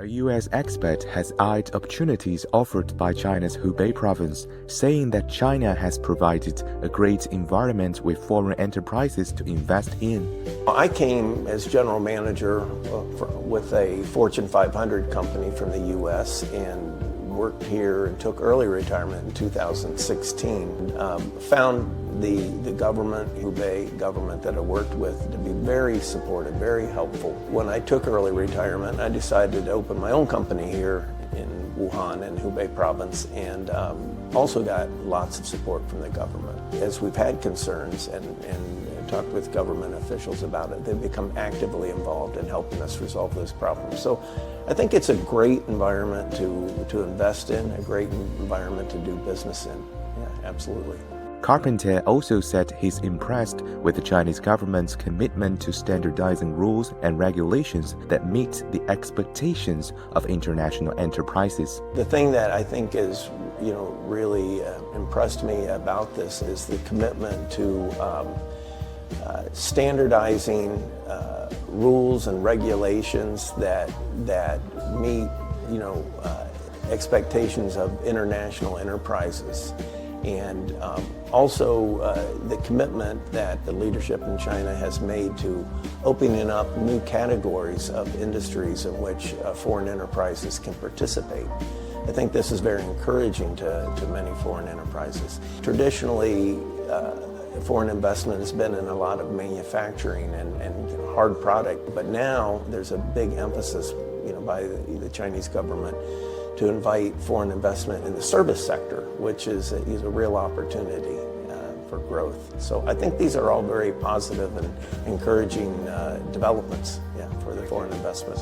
A U.S. expert has eyed opportunities offered by China's Hubei province, saying that China has provided a great environment with foreign enterprises to invest in. I came as general manager with a Fortune 500 company from the U.S. and worked here and took early retirement in 2016. Found the government, Houbei government that I worked with, to be very supportive, very helpful. When I took early retirement, I decided to open my own company here in Wuhan in Hubei province, and also got lots of support from the government. As we've had concerns and talked with government officials about it, they've become actively involved in helping us resolve those problems. So I think it's a great environment to invest in, a great environment to do business in. Yeah, absolutely. Carpenter also said he's impressed with the Chinese government's commitment to standardizing rules and regulations that meet the expectations of international enterprises. The thing that I think is, really impressed me about this is the commitment to standardizing rules and regulations that meet, expectations of international enterprises. And also the commitment that the leadership in China has made to opening up new categories of industries in which foreign enterprises can participate. I think this is very encouraging to many foreign enterprises. Traditionally, foreign investment has been in a lot of manufacturing and hard product, but now there's a big emphasis, by the Chinese government to invite foreign investment in the service sector, which is a real opportunity for growth. So I think these are all very positive and encouraging developments for the foreign investment.